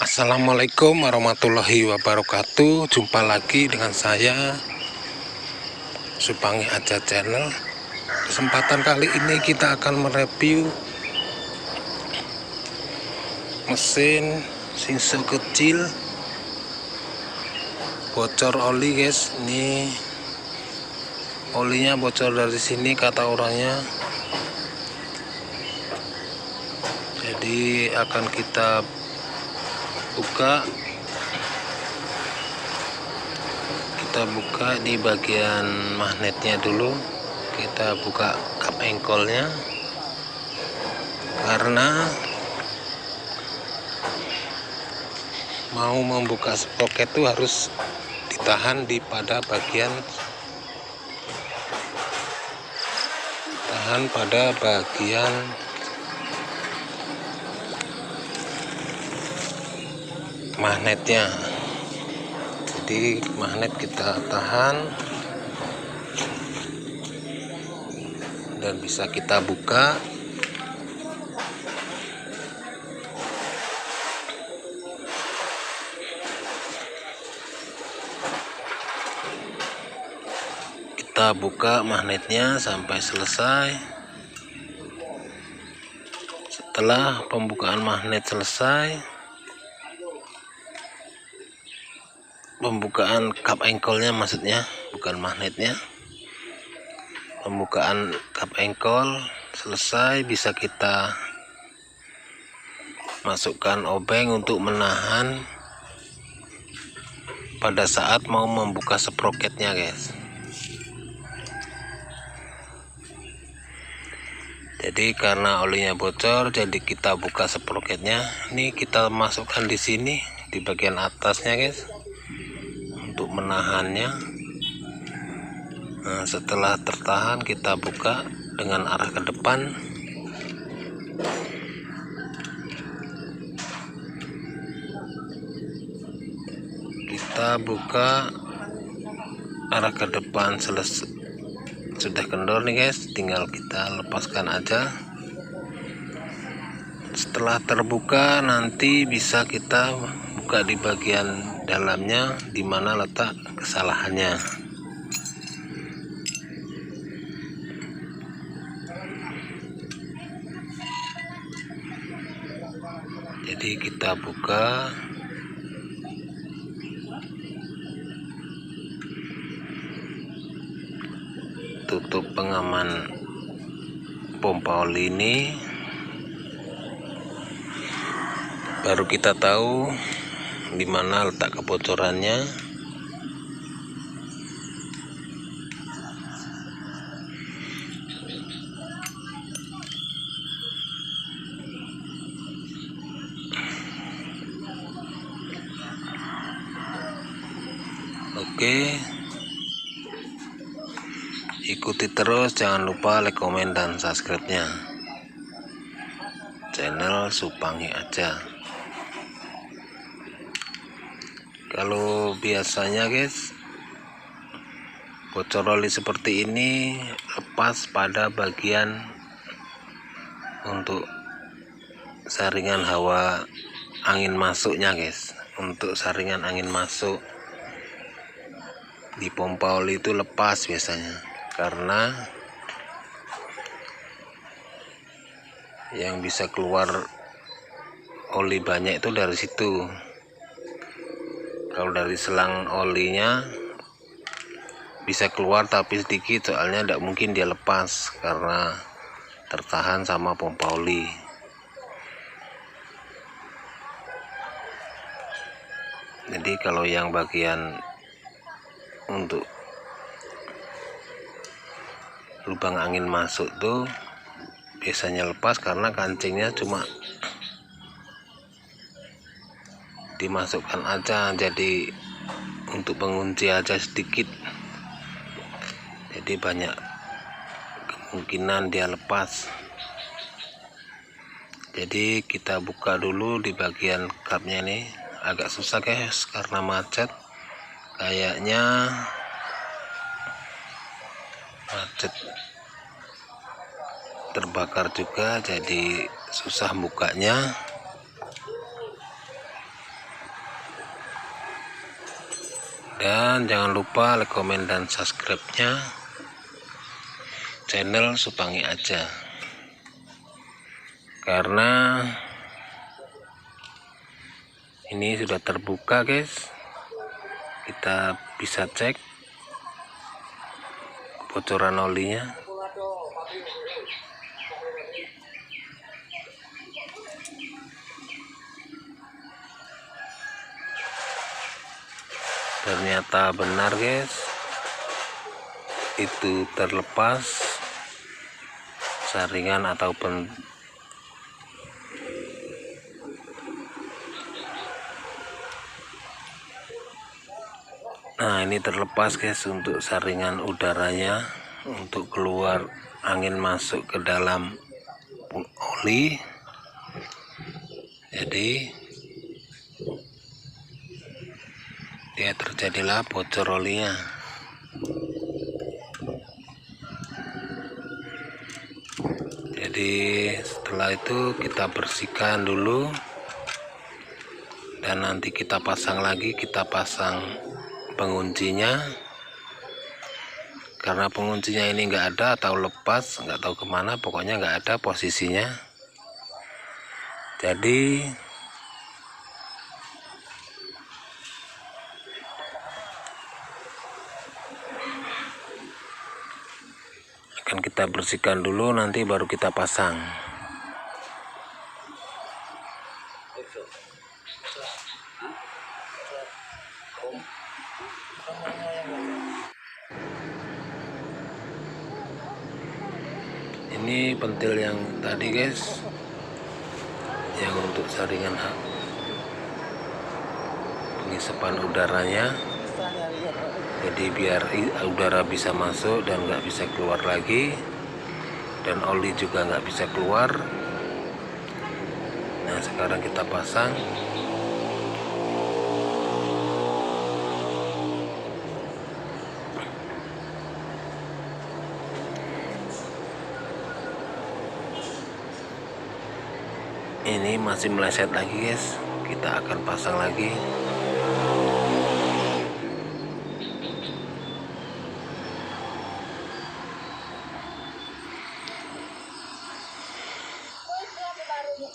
Assalamualaikum warahmatullahi wabarakatuh. Jumpa lagi dengan saya Supangi Aja Channel. Kesempatan kali ini kita akan mereview mesin Shinso kecil bocor oli, guys. Ini olinya bocor dari sini kata orangnya. Jadi akan kita buka di bagian magnetnya dulu. Kita buka kap engkolnya karena mau membuka sproket itu harus ditahan pada bagian magnetnya. Jadi magnet kita tahan dan bisa kita buka. Kita buka magnetnya sampai selesai. Setelah pembukaan magnet selesai, pembukaan kap engkolnya maksudnya, bukan magnetnya. Pembukaan kap engkol selesai, bisa kita masukkan obeng untuk menahan pada saat mau membuka sproketnya, guys. Jadi karena olinya bocor, jadi kita buka sproketnya. Ini kita masukkan di sini di bagian atasnya, guys, untuk menahannya. Nah, setelah tertahan kita buka dengan arah ke depan. Kita buka arah ke depan, selesai. Sudah kendor nih, guys, tinggal kita lepaskan aja. Setelah terbuka nanti bisa kita buka di bagian dalamnya, di mana letak kesalahannya. Jadi kita buka, tutup pengaman pompa oli ini, baru kita tahu di mana letak kebocorannya. Oke, ikuti terus, jangan lupa like, komen, dan subscribe-nya channel Supangi Aja. Kalau biasanya, guys, bocor oli seperti ini lepas pada bagian untuk saringan hawa angin masuknya, guys. Untuk saringan angin masuk di pompa oli itu lepas biasanya, karena yang bisa keluar oli banyak itu dari situ. Kalau dari selang olinya bisa keluar tapi sedikit, soalnya tidak mungkin dia lepas karena tertahan sama pompa oli. Jadi kalau yang bagian untuk lubang angin masuk tuh biasanya lepas karena kancingnya cuma dimasukkan aja, jadi untuk pengunci aja sedikit, jadi banyak kemungkinan dia lepas. Jadi kita buka dulu di bagian kapnya. Nih agak susah, guys, karena macet. Kayaknya macet, terbakar juga, jadi susah bukanya. Dan jangan lupa like, komen, dan subscribe-nya channel Supangi aja, karena ini sudah terbuka guys. Kita bisa cek bocoran olinya. Ternyata benar guys, itu terlepas saringan ataupun nah ini terlepas guys untuk saringan udaranya untuk keluar angin masuk ke dalam oli. Jadi ya terjadilah bocor olinya. Jadi setelah itu kita bersihkan dulu dan nanti kita pasang lagi, kita pasang penguncinya. Karena penguncinya ini enggak ada atau lepas, nggak tahu kemana, pokoknya nggak ada posisinya. Jadi akan kita bersihkan dulu, nanti baru kita pasang. Ini pentil yang tadi guys, yang untuk saringan pengisapan udaranya. Jadi biar udara bisa masuk dan nggak bisa keluar lagi, dan oli juga nggak bisa keluar. Nah sekarang kita pasang. Ini masih meleset lagi guys, kita akan pasang lagi.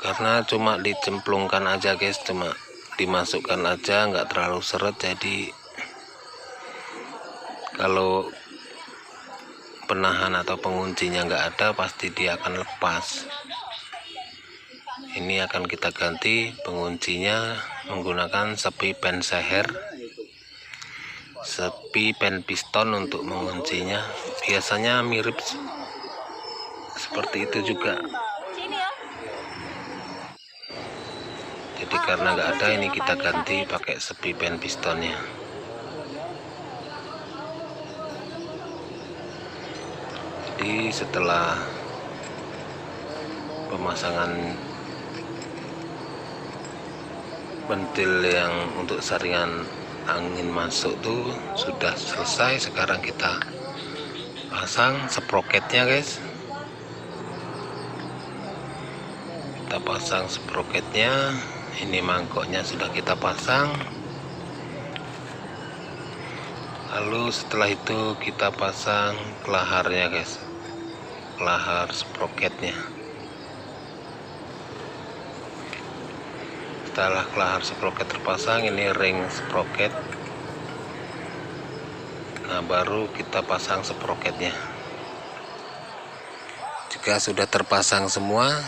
Karena cuma dicemplungkan aja guys, cuma dimasukkan aja, nggak terlalu seret. Jadi kalau penahan atau penguncinya nggak ada, pasti dia akan lepas. Ini akan kita ganti penguncinya menggunakan sepi pen seher, sepi pen piston untuk menguncinya. Biasanya mirip seperti itu juga. Jadi karena nggak ada, ini kita ganti pakai sepi pen pistonnya. Jadi setelah pemasangan ventil yang untuk saringan angin masuk tuh sudah selesai, sekarang kita pasang sprocketnya guys. Kita pasang sprocketnya. Ini mangkoknya sudah kita pasang. Lalu setelah itu kita pasang kelaharnya guys, kelahar sprocketnya. Setelah kelahar sprocket terpasang, ini ring sprocket. Nah baru kita pasang sprocketnya. Jika sudah terpasang semua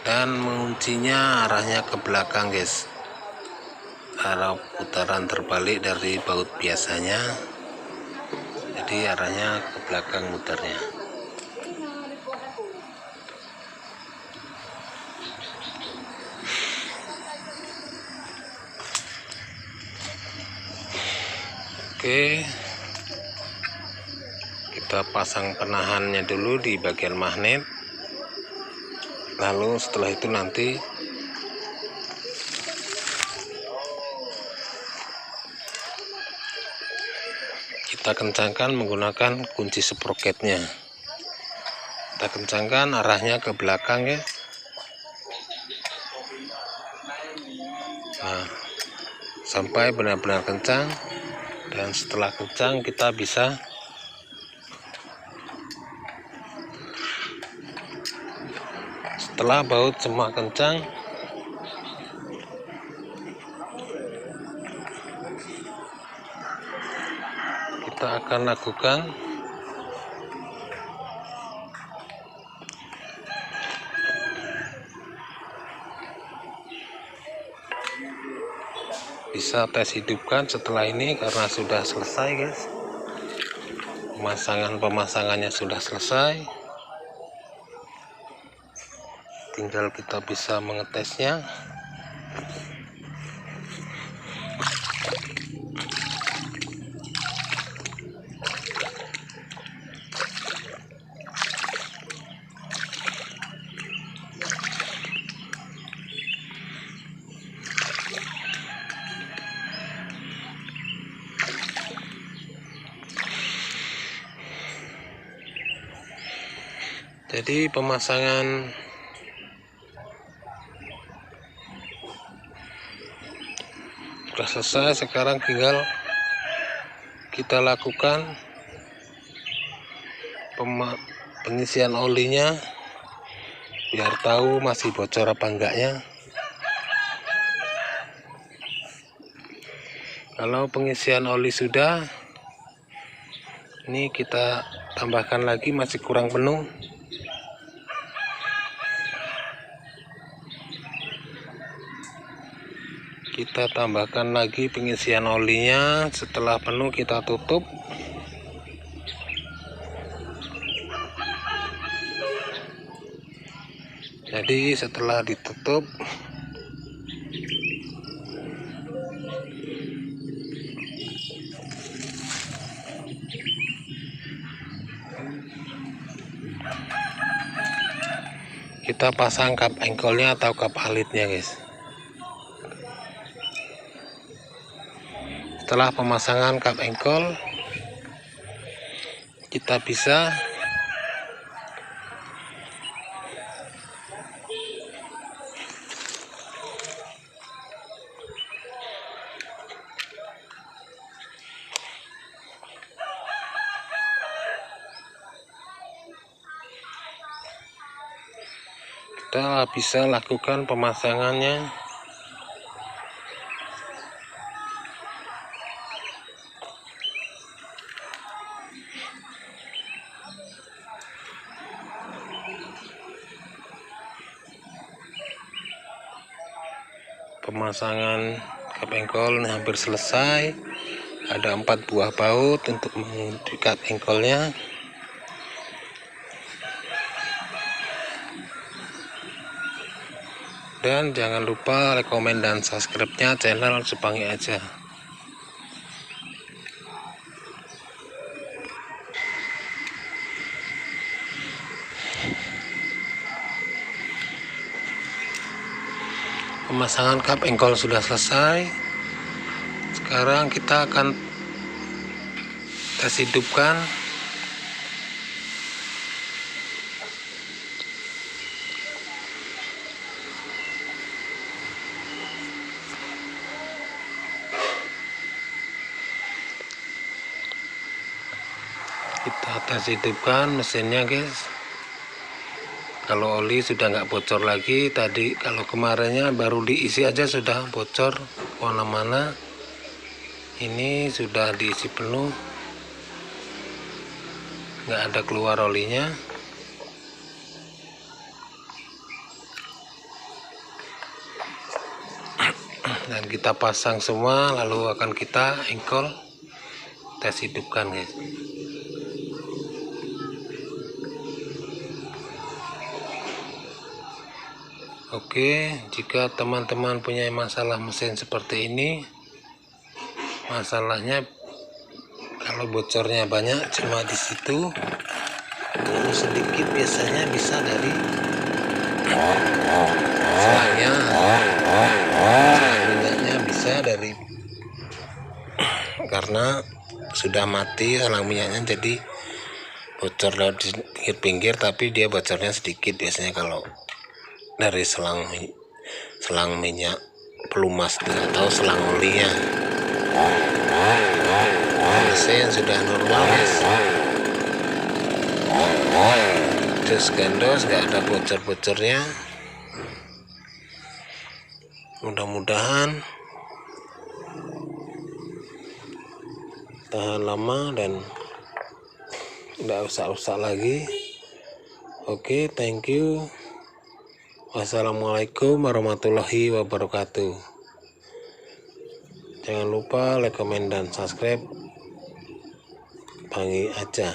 dan menguncinya arahnya ke belakang guys, arah putaran terbalik dari baut biasanya, jadi arahnya ke belakang muternya. Oke, kita pasang penahannya dulu di bagian magnet. Lalu setelah itu nanti kita kencangkan menggunakan kunci sprocketnya. Kita kencangkan arahnya ke belakang ya. Nah sampai benar-benar kencang. Dan setelah kencang kita bisa setelah baut semua kencang, kita akan lakukan bisa tes hidupkan setelah ini karena sudah selesai guys, pemasangannya sudah selesai, tinggal kita bisa mengetesnya. Jadi pemasangan sudah selesai, sekarang tinggal kita lakukan pengisian olinya biar tahu masih bocor apa enggaknya. Kalau pengisian oli sudah, ini kita tambahkan lagi, masih kurang penuh. Kita tambahkan lagi pengisian olinya, setelah penuh kita tutup. Jadi setelah ditutup, kita pasang kap engkolnya atau kap alitnya guys. Setelah pemasangan kap engkol, kita bisa lakukan pemasangannya. Pemasangan kap engkol hampir selesai. Ada 4 buah baut untuk mengikat engkolnya. Dan jangan lupa like, komen, dan subscribe-nya channel Supangi Aja. Pemasangan kap engkol sudah selesai. Sekarang kita akan tes hidupkan. Kita tes hidupkan mesinnya guys. Kalau oli sudah nggak bocor lagi. Tadi kalau kemarinnya baru diisi aja sudah bocor mana-mana. Ini sudah diisi penuh, nggak ada keluar olinya. Dan kita pasang semua, lalu akan kita engkol tes hidupkan guys. Oke, jika teman-teman punya masalah mesin seperti ini, masalahnya kalau bocornya banyak cuma di situ, kalau sedikit biasanya bisa dari selangnya, minyaknya bisa dari, karena sudah mati selang minyaknya, jadi bocor lewat di pinggir, tapi dia bocornya sedikit biasanya kalau dari selang minyak pelumas atau selang olinya. Mesin sudah normal guys, dus gandos, nggak ada bocor-bocornya. Mudah-mudahan tahan lama dan nggak usah lagi. Oke, thank you. Wassalamualaikum warahmatullahi wabarakatuh. Jangan lupa like, comment, dan subscribe Bangi aja.